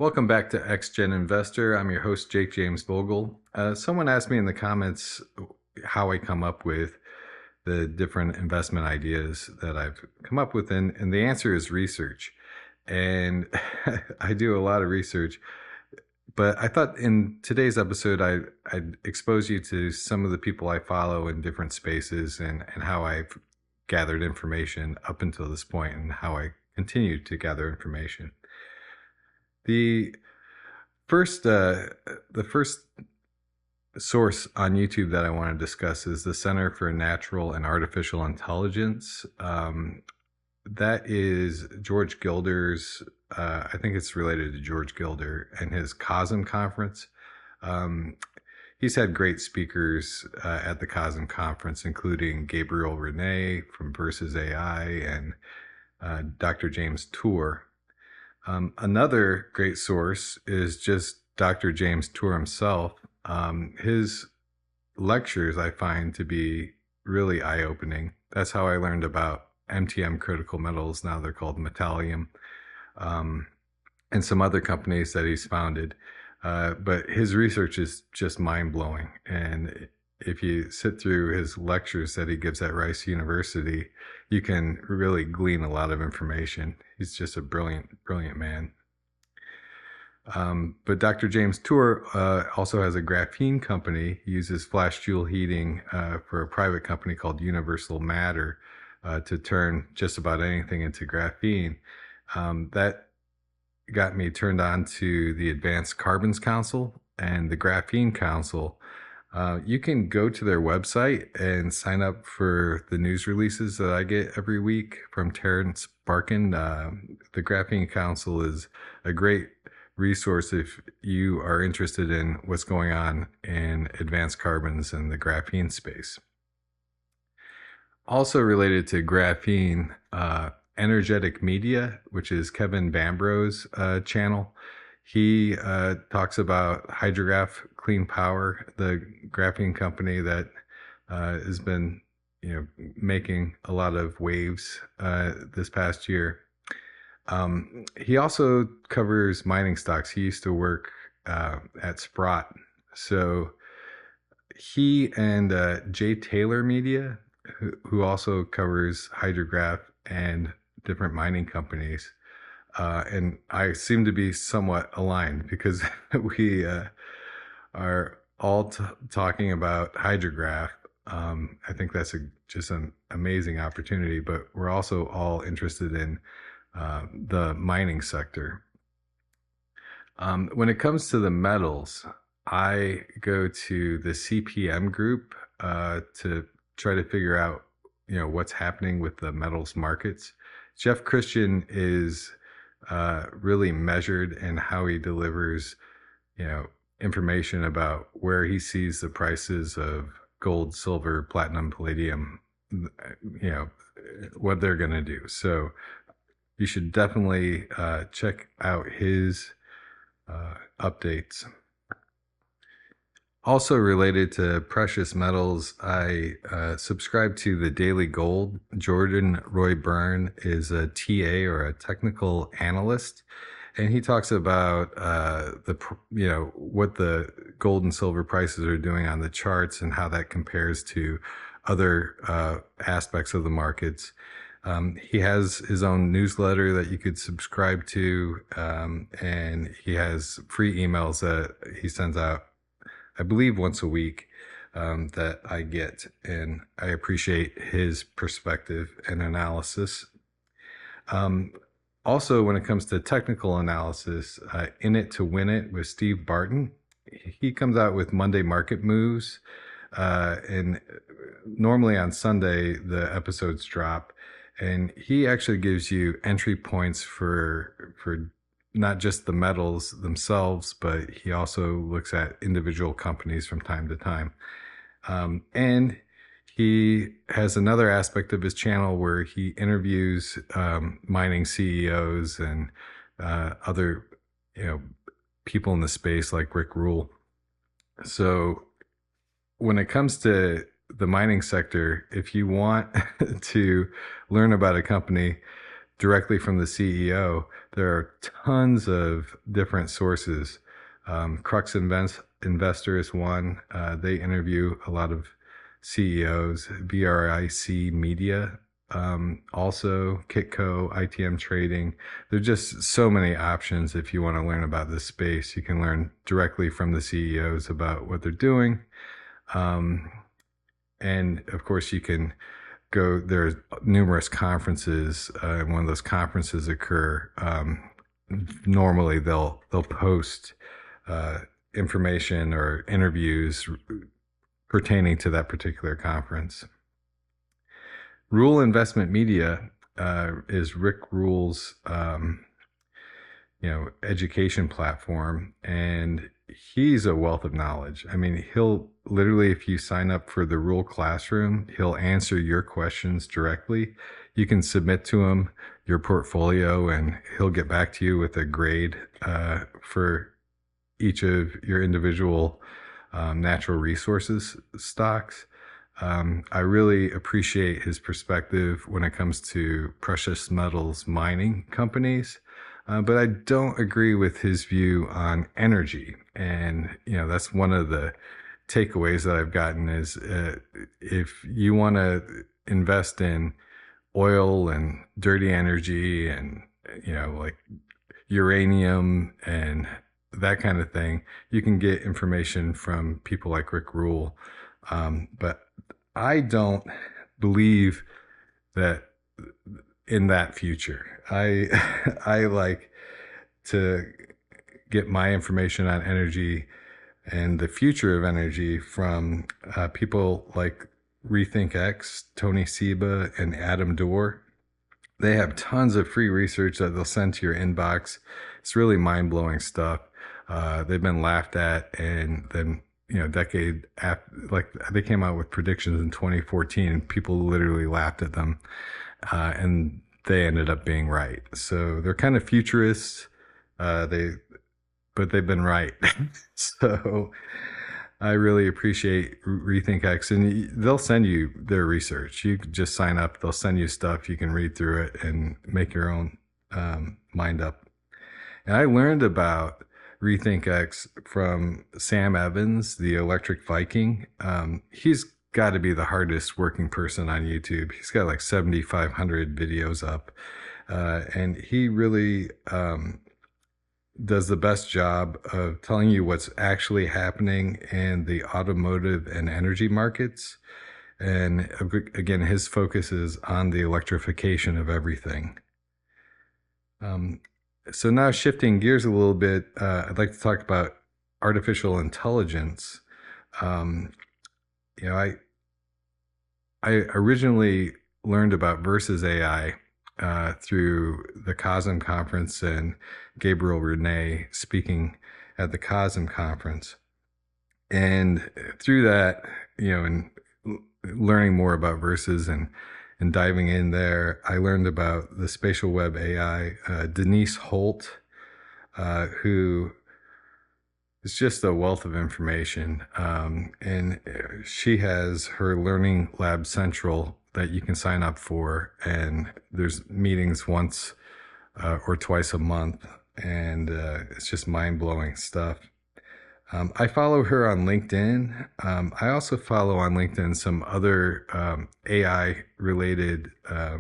Welcome back to XGen Investor. I'm your host, Jake James Vogel. Someone asked me in the comments how I come up with the different investment ideas that I've come up with, and the answer is research. And I do a lot of research, but I thought in today's episode, I'd expose you to some of the people I follow in different spaces and how I've gathered information up until this point and how I continue to gather information. The first source on YouTube that I want to discuss is the Center for Natural and Artificial Intelligence. That is George Gilder's, I think it's related to George Gilder and his COSM conference. He's had great speakers at the COSM conference, including Gabriel Rene from Versus AI and Dr. James Tour. Another great source is just Dr. James Tour himself. His lectures I find to be really eye-opening. That's how I learned about MTM Critical Metals. Now they're called Metallium, and some other companies that he's founded. But his research is just mind-blowing. And if you sit through his lectures that he gives at Rice University, you can really glean a lot of information. He's just a brilliant man. But Dr. James Tour also has a graphene company. He uses flash joule heating for a private company called Universal Matter to turn just about anything into graphene. That got me turned on to the Advanced Carbons Council and the Graphene Council. You can go to their website and sign up for the news releases that I get every week from Terrence Barkin. The Graphene Council is a great resource if you are interested in what's going on in advanced carbons and the graphene space. Also related to graphene, Energetic Media, which is Kevin Bambro's channel. He talks about Hydrograph Clean Power, the graphene company that has been, making a lot of waves this past year. He also covers mining stocks. He used to work at Sprott, so he and Jay Taylor Media, who also covers Hydrograph and different mining companies. And I seem to be somewhat aligned because we are all talking about Hydrograph. I think that's just an amazing opportunity, but we're also all interested in the mining sector. When it comes to the metals, I go to the CPM group to try to figure out, what's happening with the metals markets. Jeff Christian is really measured in how he delivers, information about where he sees the prices of gold, silver, platinum, palladium, what they're going to do. So you should definitely check out his updates. Also related to precious metals, I subscribe to the Daily Gold. Jordan Roy Byrne is a TA, or a technical analyst, and he talks about what the gold and silver prices are doing on the charts and how that compares to other aspects of the markets. He has his own newsletter that you could subscribe to, and he has free emails that he sends out, I believe, once a week, that I get, and I appreciate his perspective and analysis. Also, when it comes to technical analysis, In It to Win It with Steve Barton, he comes out with Monday Market Moves, and normally on Sunday the episodes drop, and he actually gives you entry points for not just the metals themselves, but he also looks at individual companies from time to time. And he has another aspect of his channel where he interviews mining CEOs and other people in the space like Rick Rule. So when it comes to the mining sector, if you want to learn about a company, directly from the CEO. There are tons of different sources. Crux Investor is one. They interview a lot of CEOs. BRIC Media, also Kitco, ITM Trading. There's just so many options. If you want to learn about this space, you can learn directly from the CEOs about what they're doing. And of course, you can go. There's numerous conferences. When those conferences occur, normally they'll post information or interviews pertaining to that particular conference. Rule Investment Media is Rick Rule's education platform, and he's a wealth of knowledge. I mean, he'll literally, if you sign up for the Rule Classroom, he'll answer your questions directly. You can submit to him your portfolio, and he'll get back to you with a grade for each of your individual natural resources stocks. I really appreciate his perspective when it comes to precious metals mining companies. But I don't agree with his view on energy. And, that's one of the takeaways that I've gotten is if you want to invest in oil and dirty energy and, like uranium and that kind of thing, you can get information from people like Rick Rule. But I don't believe that in that future. I like to get my information on energy and the future of energy from people like RethinkX, Tony Seba, and Adam Dorr. They have tons of free research that they'll send to your inbox. It's really mind-blowing stuff. They've been laughed at, and then decade after, like they came out with predictions in 2014, and people literally laughed at them, and they ended up being right. So they're kind of futurists, but they've been right. So I really appreciate RethinkX, and they'll send you their research. You can just sign up. They'll send you stuff. You can read through it and make your own mind up. And I learned about RethinkX from Sam Evans, the Electric Viking. He's got to be the hardest working person on YouTube. He's got like 7,500 videos up. And he really does the best job of telling you what's actually happening in the automotive and energy markets. And again, his focus is on the electrification of everything. So now shifting gears a little bit, I'd like to talk about artificial intelligence. I originally learned about Versus AI through the COSM conference and Gabriel Rene speaking at the COSM conference. And through that, and learning more about Versus and diving in there, I learned about the spatial web AI, Denise Holt, who is just a wealth of information. And she has her Learning Lab Central that you can sign up for. And there's meetings once or twice a month. And it's just mind-blowing stuff. I follow her on LinkedIn. I also follow on LinkedIn some other AI related, I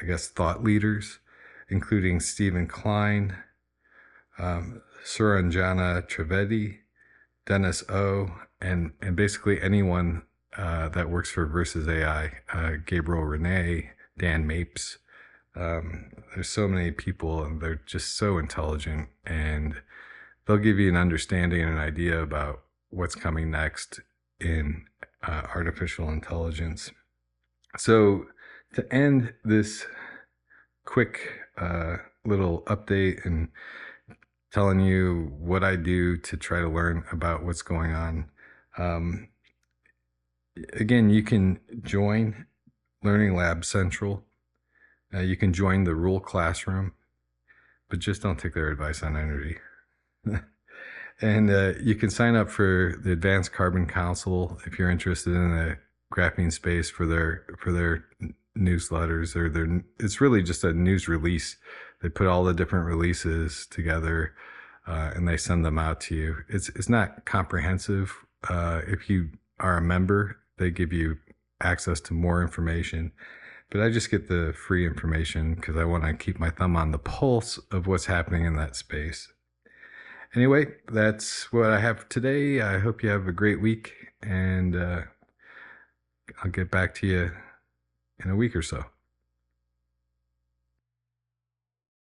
guess, thought leaders, including Stephen Klein, Suranjana Trivedi, Dennis O, and basically anyone that works for Versus AI, Gabriel Rene, Dan Mapes. There's so many people, and they're just so intelligent, and they'll give you an understanding and an idea about what's coming next in artificial intelligence. So to end this quick little update and telling you what I do to try to learn about what's going on, again, you can join Learning Lab Central. You can join the Rule Classroom, but just don't take their advice on energy. And you can sign up for the Advanced Carbon Council if you're interested in the graphene space for their newsletters, or it's really just a news release. They put all the different releases together, and they send them out to you. It's not comprehensive. If you are a member, they give you access to more information. But I just get the free information because I want to keep my thumb on the pulse of what's happening in that space. Anyway, that's what I have today. I hope you have a great week, and I'll get back to you in a week or so.